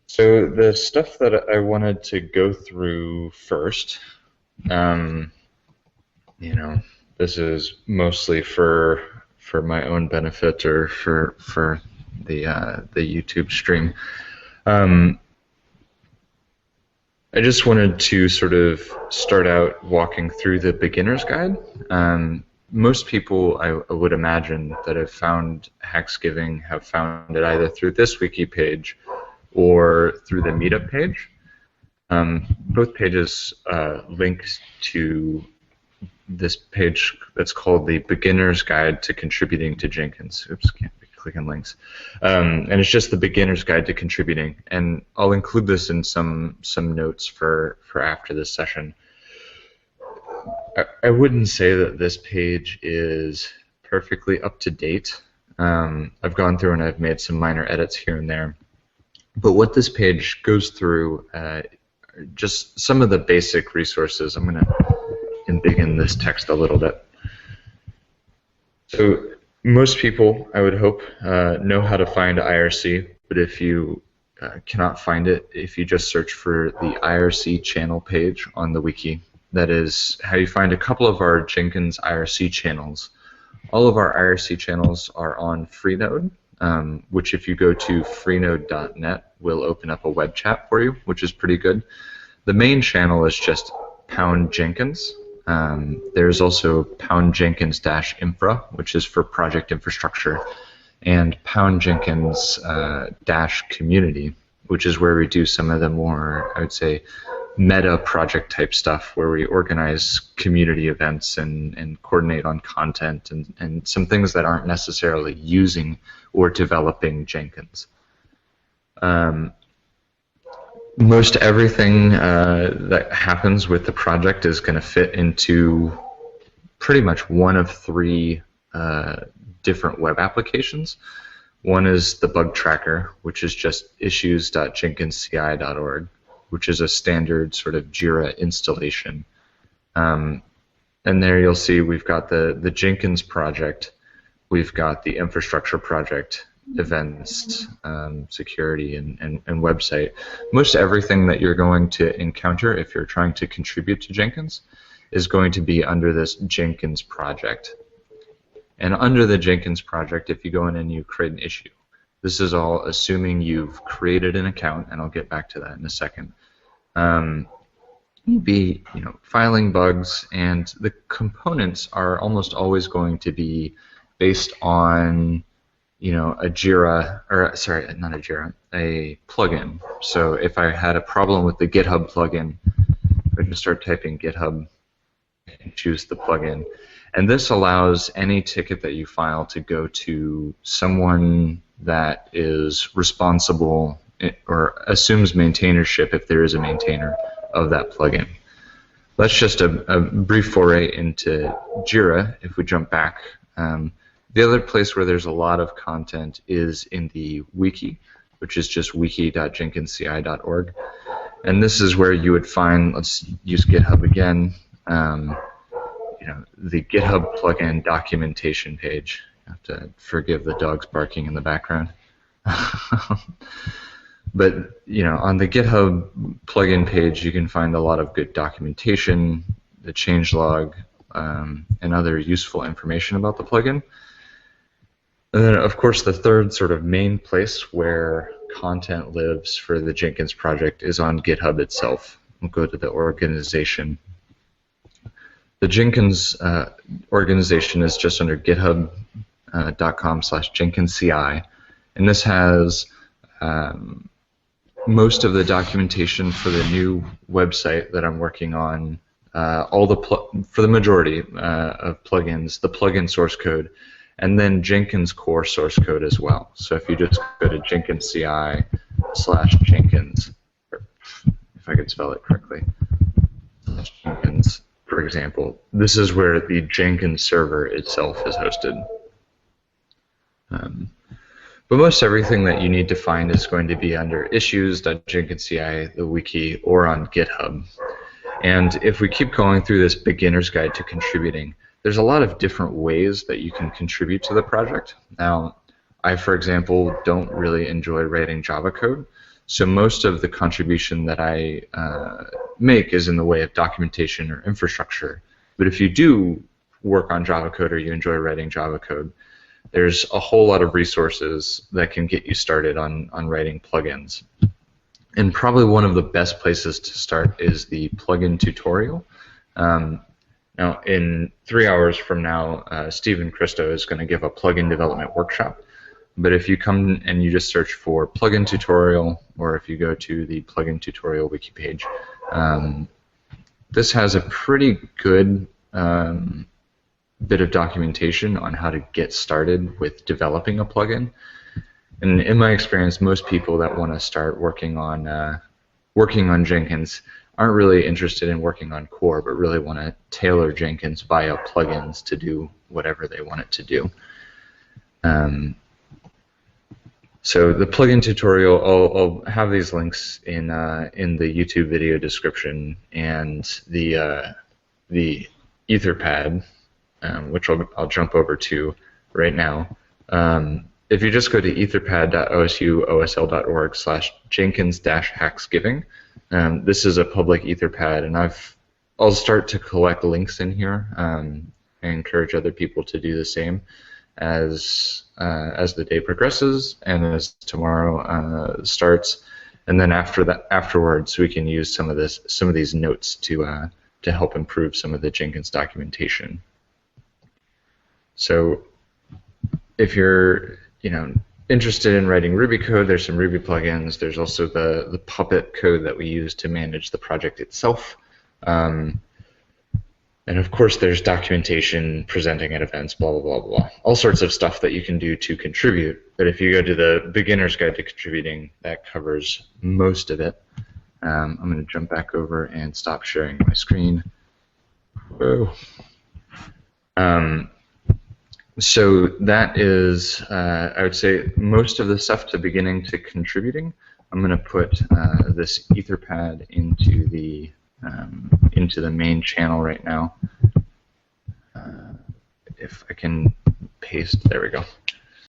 So the stuff that I wanted to go through first, um, you know, this is mostly for my own benefit or for the YouTube stream. Um, I just wanted to sort of start out walking through the beginner's guide. Most people, I would imagine, that have found Hacksgiving have found it either through this wiki page or through the meetup page. Both pages link to this page that's called the Beginner's Guide to Contributing to Jenkins. Oops, can't be clicking links. And it's just the Beginner's Guide to Contributing. And I'll include this in some notes for after this session. I wouldn't say that this page is perfectly up to date. I've gone through and I've made some minor edits here and there. But what this page goes through, just some of the basic resources. I'm going to embiggen this text a little bit. So most people, I would hope, know how to find IRC, but if you cannot find it, if you just search for the IRC channel page on the wiki, that is how you find a couple of our Jenkins IRC channels. All of our IRC channels are on Freenode, which if you go to freenode.net will open up a web chat for you, which is pretty good. The main channel is just #Jenkins. There's also #Jenkins-infra, which is for project infrastructure, and #Jenkins-community, which is where we do some of the more, I would say, meta project type stuff where we organize community events and coordinate on content and some things that aren't necessarily using or developing Jenkins. Most everything that happens with the project is going to fit into pretty much one of three different web applications. One is the bug tracker, which is just issues.jenkinsci.org, which is a standard sort of Jira installation. And there you'll see we've got the Jenkins project, we've got the infrastructure project, events, security, and website. Most everything that you're going to encounter if you're trying to contribute to Jenkins is going to be under this Jenkins project. And under the Jenkins project, if you go in and you create an issue, this is all assuming you've created an account, and I'll get back to that in a second. You'd be, filing bugs, and the components are almost always going to be based on, a Jira, or sorry, not a Jira, a plugin. So if I had a problem with the GitHub plugin, I can start typing GitHub and choose the plugin. And this allows any ticket that you file to go to someone that is responsible or assumes maintainership if there is a maintainer of that plugin. That's just a brief foray into Jira. If we jump back, the other place where there's a lot of content is in the wiki, which is just wiki.jenkinsci.org. And this is where you would find, let's use GitHub again, the GitHub plugin documentation page. You have to forgive the dogs barking in the background. But on the GitHub plugin page, you can find a lot of good documentation, the changelog, and other useful information about the plugin. And then, of course, the third sort of main place where content lives for the Jenkins project is on GitHub itself. We'll go to the organization. The Jenkins organization is just under github.com/JenkinsCI, and this has most of the documentation for the new website that I'm working on, for the majority of plugins, the plugin source code, and then Jenkins core source code as well. So if you just go to JenkinsCI/Jenkins, if I could spell it correctly, Jenkins, for example, this is where the Jenkins server itself is hosted. But most everything that you need to find is going to be under issues.jenkinsci, the wiki, or on GitHub. And if we keep going through this beginner's guide to contributing, there's a lot of different ways that you can contribute to the project. Now, I, for example, don't really enjoy writing Java code, So most of the contribution that I make is in the way of documentation or infrastructure. But if you do work on Java code or you enjoy writing Java code, there's a whole lot of resources that can get you started on writing plugins. And probably one of the best places to start is the plugin tutorial. Now, in 3 hours from now, Stephen Christo is going to give a plugin development workshop. But if you come and you just search for plugin tutorial, or if you go to the plugin tutorial wiki page, this has a pretty good bit of documentation on how to get started with developing a plugin. And in my experience, most people that want to start working on Jenkins aren't really interested in working on core, but really want to tailor Jenkins via plugins to do whatever they want it to do. So the plugin tutorial, I'll have these links in the YouTube video description, and the Etherpad, which I'll jump over to right now. If you just go to etherpad.osuosl.org/Jenkins-Hacksgiving, this is a public Etherpad, and I'll start to collect links in here. I encourage other people to do the same as the day progresses and as tomorrow starts, and then afterwards we can use some of these notes to help improve some of the Jenkins documentation. So if you're interested in writing Ruby code, there's some Ruby plugins. There's also the Puppet code that we use to manage the project itself. And of course, there's documentation, presenting at events, blah, blah, blah, blah. All sorts of stuff that you can do to contribute. But if you go to the Beginner's Guide to Contributing, that covers most of it. I'm going to jump back over and stop sharing my screen. Whoa. So that is, I would say, most of the stuff to beginning to contributing. I'm going to put this Etherpad into the main channel right now. If I can paste, there we go.